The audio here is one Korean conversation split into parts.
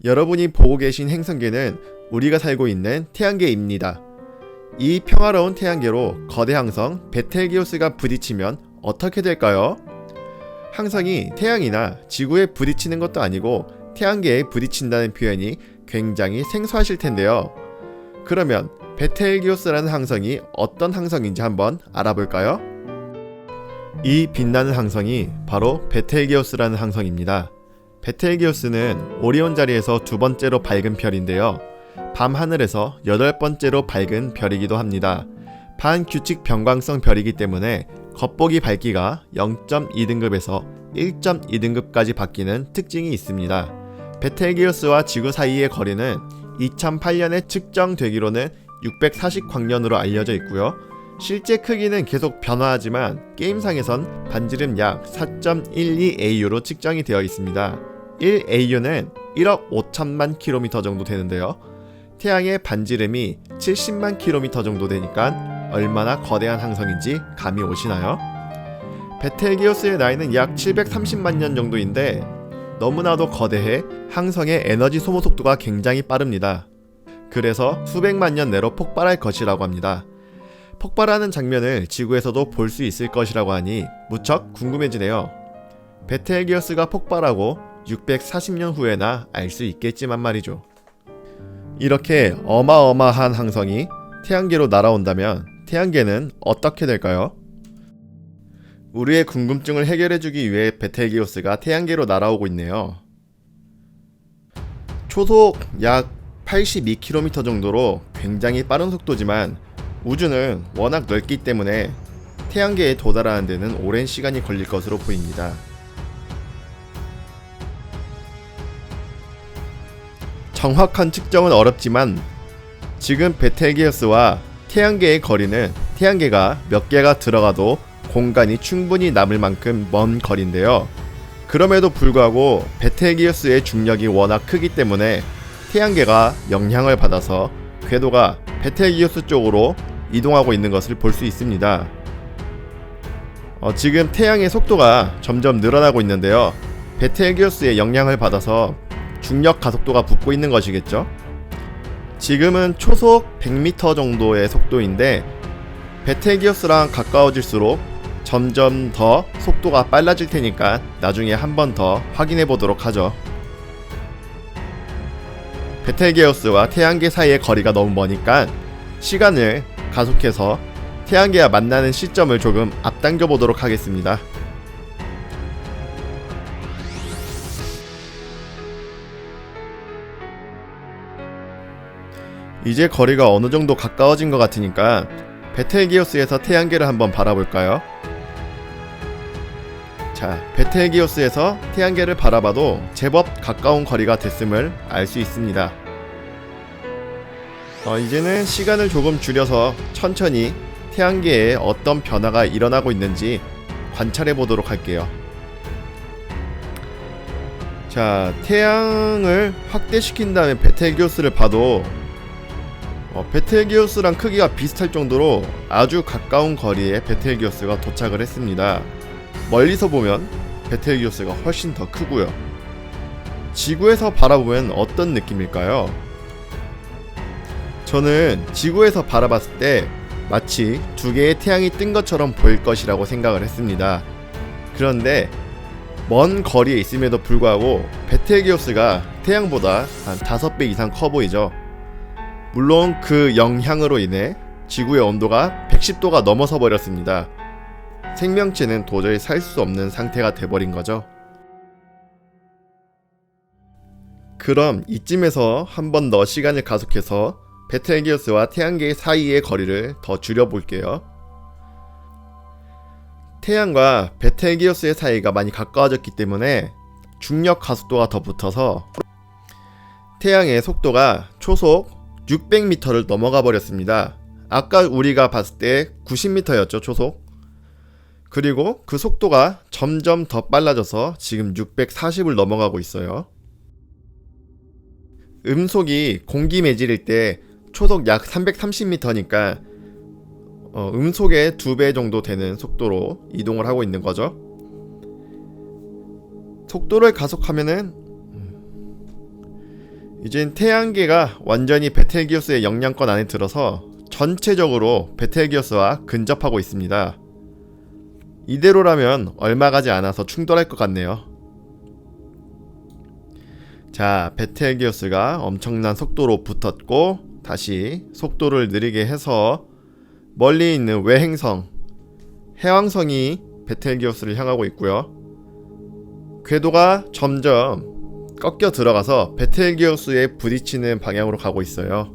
여러분이 보고 계신 행성계는 우리가 살고 있는 태양계입니다. 이 평화로운 태양계로 거대 항성 베텔기우스가 부딪히면 어떻게 될까요? 항성이 태양이나 지구에 부딪히는 것도 아니고 태양계에 부딪힌다는 표현이 굉장히 생소하실 텐데요. 그러면 베텔기우스라는 항성이 어떤 항성인지 한번 알아볼까요? 이 빛나는 항성이 바로 베텔기우스라는 항성입니다. 베텔기우스는 오리온 자리에서 두 번째로 밝은 별인데요. 밤하늘에서 여덟 번째로 밝은 별이기도 합니다. 반규칙 변광성 별이기 때문에 겉보기 밝기가 0.2등급에서 1.2등급까지 바뀌는 특징이 있습니다. 베텔기우스와 지구 사이의 거리는 2008년에 측정되기로는 640광년으로 알려져 있고요. 실제 크기는 계속 변화하지만 게임상에선 반지름 약 4.12AU로 측정이 되어 있습니다. 1AU는 1억 5천만 킬로미터 정도 되는데요. 태양의 반지름이 70만 킬로미터 정도 되니까 얼마나 거대한 항성인지 감이 오시나요? 베텔기우스의 나이는 약 730만 년 정도인데 너무나도 거대해 항성의 에너지 소모 속도가 굉장히 빠릅니다. 그래서 수백만 년 내로 폭발할 것이라고 합니다. 폭발하는 장면을 지구에서도 볼 수 있을 것이라고 하니 무척 궁금해지네요. 베텔기우스가 폭발하고 640년 후에나 알 수 있겠지만 말이죠. 이렇게 어마어마한 항성이 태양계로 날아온다면 태양계는 어떻게 될까요? 우리의 궁금증을 해결해주기 위해 베텔기우스가 태양계로 날아오고 있네요. 초속 약 82km 정도로 굉장히 빠른 속도지만 우주는 워낙 넓기 때문에 태양계에 도달하는 데는 오랜 시간이 걸릴 것으로 보입니다. 정확한 측정은 어렵지만 지금 베텔기우스와 태양계의 거리는 태양계가 몇 개가 들어가도 공간이 충분히 남을 만큼 먼 거리인데요. 그럼에도 불구하고 베텔기우스의 중력이 워낙 크기 때문에 태양계가 영향을 받아서 궤도가 베텔기우스 쪽으로 이동하고 있는 것을 볼 수 있습니다. 지금 태양의 속도가 점점 늘어나고 있는데요. 베텔기우스의 영향을 받아서 중력 가속도가 붙고 있는 것이겠죠. 지금은 초속 100m 정도의 속도인데 베텔기우스랑 가까워질수록 점점 더 속도가 빨라질 테니까 나중에 한 번 더 확인해 보도록 하죠. 베텔기우스와 태양계 사이의 거리가 너무 머니까 시간을 가속해서 태양계와 만나는 시점을 조금 앞당겨 보도록 하겠습니다. 이제 거리가 어느 정도 가까워진 것 같으니까 베텔기우스에서 태양계를 한번 바라볼까요? 자, 베텔기우스에서 태양계를 바라봐도 제법 가까운 거리가 됐음을 알 수 있습니다. 이제는 시간을 조금 줄여서 천천히 태양계에 어떤 변화가 일어나고 있는지 관찰해 보도록 할게요. 자, 태양을 확대시킨 다음에 베텔기우스를 봐도 베텔기우스랑 크기가 비슷할 정도로 아주 가까운 거리에 베텔기우스가 도착을 했습니다. 멀리서 보면 베텔기우스가 훨씬 더 크고요. 지구에서 바라보면 어떤 느낌일까요? 저는 지구에서 바라봤을 때 마치 두 개의 태양이 뜬 것처럼 보일 것이라고 생각을 했습니다. 그런데 먼 거리에 있음에도 불구하고 베텔기우스가 태양보다 한 5배 이상 커 보이죠. 물론 그 영향으로 인해 지구의 온도가 110도가 넘어서 버렸습니다. 생명체는 도저히 살 수 없는 상태가 돼버린 거죠. 그럼 이쯤에서 한 번 더 시간을 가속해서 베텔기우스와 태양계 사이의 거리를 더 줄여볼게요. 태양과 베텔기우스의 사이가 많이 가까워졌기 때문에 중력 가속도가 더 붙어서 태양의 속도가 초속 600m를 넘어가 버렸습니다. 아까 우리가 봤을 때 90m였죠, 초속. 그리고 그 속도가 점점 더 빨라져서 지금 640을 넘어가고 있어요. 음속이 공기 매질일 때 초속 약 330m니까 음속의 2배 정도 되는 속도로 이동을 하고 있는 거죠. 속도를 가속하면은 이젠 태양계가 완전히 베텔기우스의 영향권 안에 들어서 전체적으로 베텔기우스와 근접하고 있습니다. 이대로라면 얼마 가지 않아서 충돌할 것 같네요. 자, 베텔기우스가 엄청난 속도로 붙었고 다시 속도를 느리게 해서 멀리 있는 외행성 해왕성이 베텔기우스를 향하고 있고요. 궤도가 점점 꺾여 들어가서 베텔기우스에 부딪히는 방향으로 가고 있어요.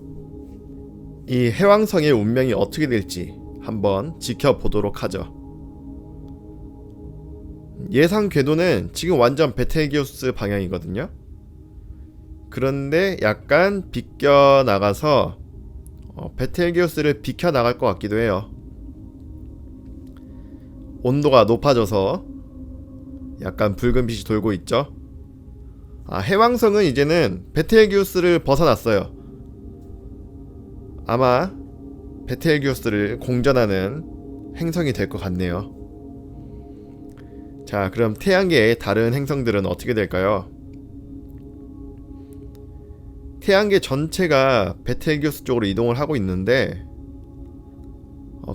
이 해왕성의 운명이 어떻게 될지 한번 지켜보도록 하죠. 예상 궤도는 지금 완전 베텔기우스 방향이거든요. 그런데 약간 비껴나가서 베텔기우스를 비켜나갈 것 같기도 해요. 온도가 높아져서 약간 붉은 빛이 돌고 있죠. 해왕성은 이제는 베텔기우스를 벗어났어요. 아마 베텔기우스를 공전하는 행성이 될 것 같네요. 자, 그럼 태양계의 다른 행성들은 어떻게 될까요? 태양계 전체가 베텔기우스 쪽으로 이동을 하고 있는데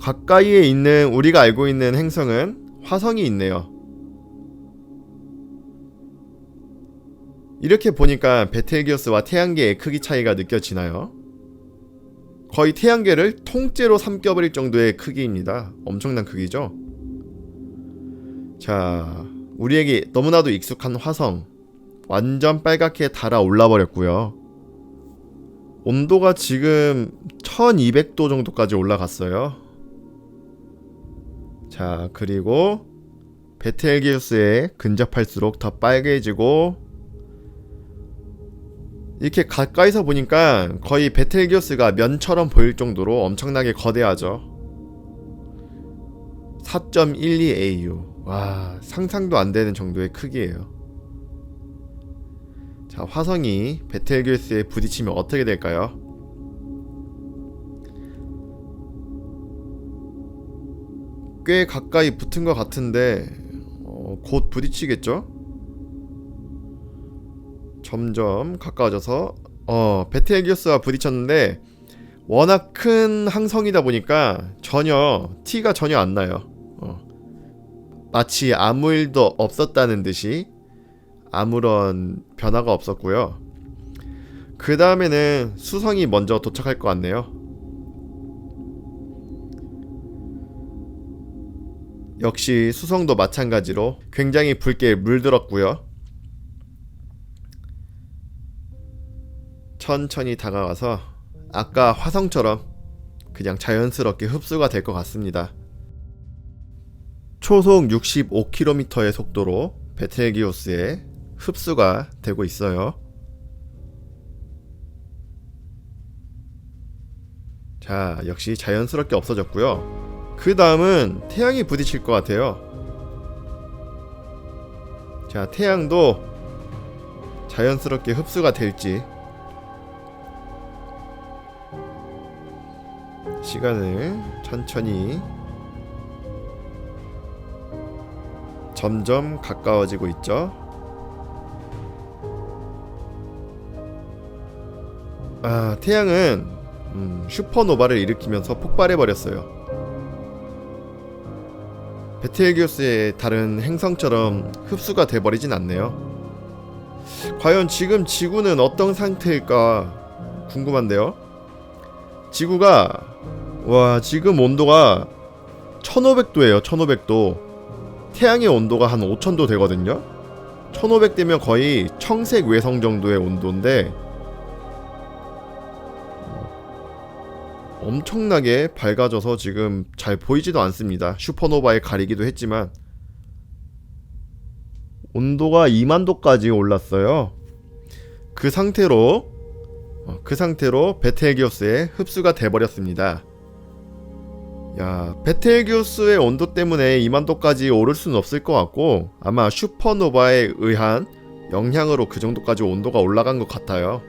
가까이에 있는 우리가 알고 있는 행성은 화성이 있네요. 이렇게 보니까 베텔기우스와 태양계의 크기 차이가 느껴지나요? 거의 태양계를 통째로 삼켜버릴 정도의 크기입니다. 엄청난 크기죠? 자, 우리에게 너무나도 익숙한 화성 완전 빨갛게 달아올라 버렸고요. 온도가 지금 1200도 정도까지 올라갔어요. 자, 그리고 베텔기우스에 근접할수록 더 빨개지고 이렇게 가까이서 보니까 거의 베텔기우스가 면처럼 보일 정도로 엄청나게 거대하죠. 4.12AU. 와, 상상도 안 되는 정도의 크기예요. 자, 화성이 베텔기우스에 부딪히면 어떻게 될까요? 꽤 가까이 붙은 것 같은데 곧 부딪히겠죠? 점점 가까워져서 베텔기우스와 부딪혔는데 워낙 큰 항성이다 보니까 티가 전혀 안 나요. 마치 아무 일도 없었다는 듯이 아무런 변화가 없었고요. 그 다음에는 수성이 먼저 도착할 것 같네요. 역시 수성도 마찬가지로 굉장히 붉게 물들었고요. 천천히 다가가서 아까 화성처럼 그냥 자연스럽게 흡수가 될 것 같습니다. 초속 65km의 속도로 베텔기우스에 흡수가 되고 있어요. 자, 역시 자연스럽게 없어졌고요. 그 다음은 태양이 부딪힐 것 같아요. 자, 태양도 자연스럽게 흡수가 될지 시간을 천천히 점점 가까워지고 있죠. 태양은 슈퍼노바를 일으키면서 폭발해버렸어요. 베텔기우스의 다른 행성처럼 흡수가 돼버리진 않네요. 과연 지금 지구는 어떤 상태일까 궁금한데요. 지구가 지금 온도가 1500도예요. 1500도. 태양의 온도가 한 5000도 되거든요. 1500 되면 거의 청색 외성 정도의 온도인데 엄청나게 밝아져서 지금 잘 보이지도 않습니다. 슈퍼노바에 가리기도 했지만 온도가 2만도까지 올랐어요. 그 상태로 베텔기우스에 흡수가 돼버렸습니다. 야, 베텔기우스의 온도 때문에 2만도까지 오를 수는 없을 것 같고 아마 슈퍼노바에 의한 영향으로 그 정도까지 온도가 올라간 것 같아요.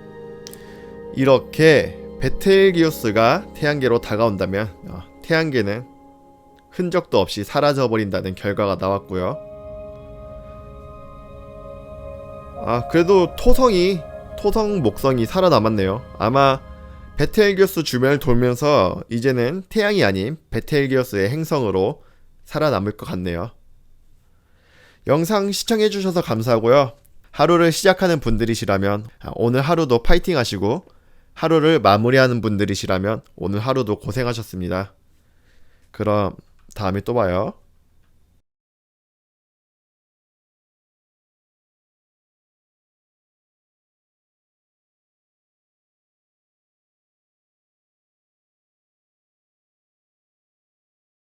이렇게 베텔기우스가 태양계로 다가온다면 태양계는 흔적도 없이 사라져버린다는 결과가 나왔고요. 그래도 토성이 토성 목성이 살아남았네요. 아마 베텔기우스 주변을 돌면서 이제는 태양이 아닌 베텔기우스의 행성으로 살아남을 것 같네요. 영상 시청해주셔서 감사하고요. 하루를 시작하는 분들이시라면 오늘 하루도 파이팅 하시고, 하루를 마무리하는 분들이시라면 오늘 하루도 고생하셨습니다. 그럼 다음에 또 봐요.